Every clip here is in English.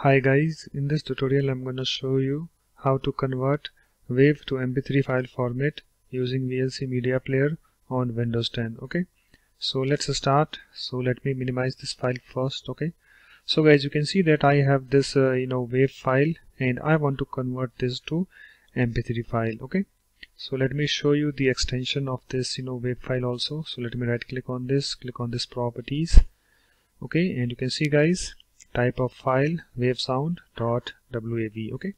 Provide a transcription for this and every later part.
Hi guys, in this tutorial I'm going to show you how to convert WAV to MP3 file format using VLC media player on Windows 10. Okay, so let's start. So let me minimize this file first. Okay, so guys, you can see that I have this WAV file and I want to convert this to MP3 file. Okay, so let me show you the extension of this WAV file also. So let me right click on this, click on this properties. Okay, and you can see guys, type of file wave sound .wav. okay,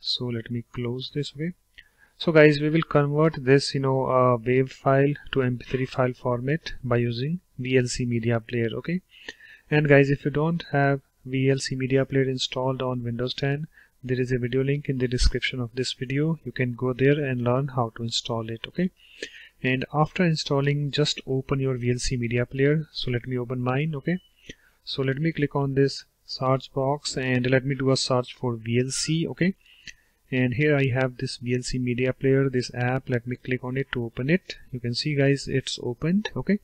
so let me close this. Okay, so guys, we will convert this wave file to MP3 file format by using VLC media player. Okay, and guys, if you don't have VLC media player installed on Windows 10, there is a video link in the description of this video. You can go there and learn how to install it. Okay, and after installing, just open your VLC media player. So let me open mine. Okay, so let me click on this search box and let me do a search for VLC. Okay, and here I have this VLC media player, this app. Let me click on it to open it. You can see guys, it's opened. Okay,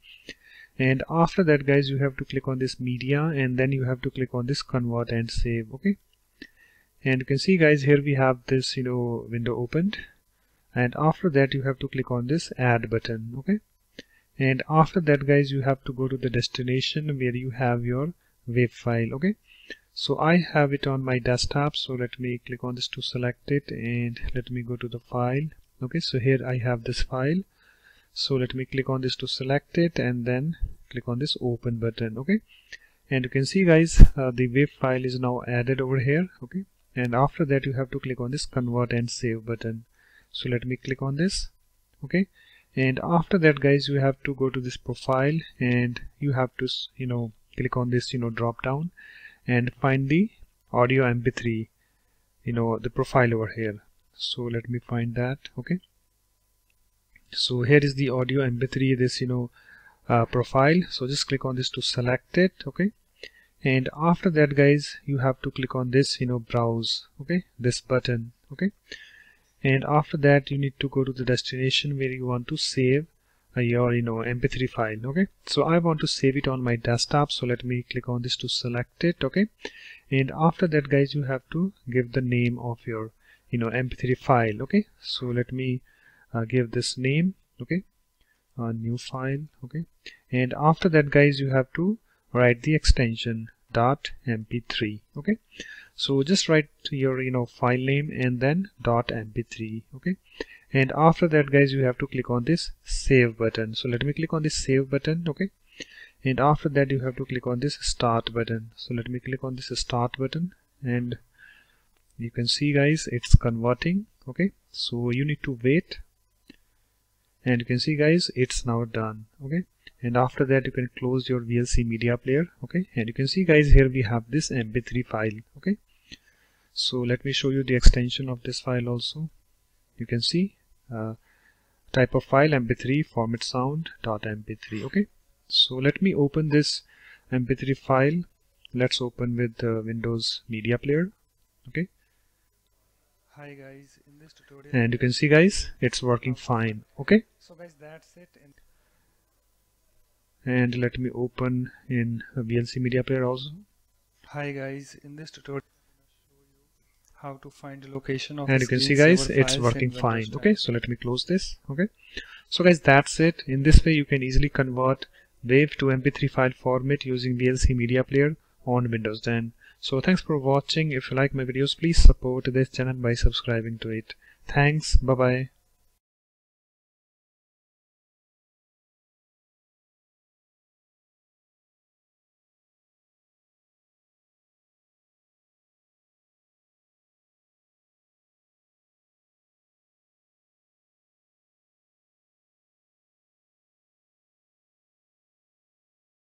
and after that guys, you have to click on this media and then you have to click on this convert and save. Okay, and you can see guys, here we have this window opened, and after that you have to click on this add button. Okay, and after that guys, you have to go to the destination where you have your WAV file. Okay, so I have it on my desktop, so let me click on this to select it and let me go to the file. Okay, so here I have this file, so let me click on this to select it and then click on this open button. Okay, and you can see guys, the WAV file is now added over here. Okay, and after that you have to click on this convert and save button. So let me click on this. Okay, and after that guys, you have to go to this profile and you have to click on this drop down and find the audio MP3, the profile over here. So let me find that. Okay, so here is the audio MP3, this profile. So just click on this to select it. Okay, and after that guys, you have to click on this browse. Okay, this button. Okay, and after that you need to go to the destination where you want to save your MP3 file. Okay, so I want to save it on my desktop, so let me click on this to select it. Okay, and after that guys, you have to give the name of your MP3 file. Okay, so let me give this name. Okay, new file. Okay, and after that guys, you have to write the extension .mp3. Okay, so just write your file name and then .mp3. Okay, and after that guys, you have to click on this save button. So let me click on this save button. Okay, and after that you have to click on this start button. So let me click on this start button and you can see guys, it's converting. Okay, so you need to wait, and you can see guys, it's now done. Okay, and after that you can close your VLC media player. Okay, and you can see guys, here we have this MP3 file. Okay, so let me show you the extension of this file also. You can see type of file MP3, format sound .mp3. Okay, so let me open this MP3 file. Let's open with the Windows media player. Okay, Hi guys, in this tutorial, and you can see guys, it's working fine. Okay, so guys, that's it. and let me open in VLC media player also. Hi guys, in this tutorial, how to find the location of And you can see guys, it's working fine. Okay, so let me close this. Okay, so guys, that's it. In this way you can easily convert WAV to MP3 file format using VLC media player on Windows 10. So thanks for watching. If you like my videos, please support this channel by subscribing to it. Thanks, bye bye.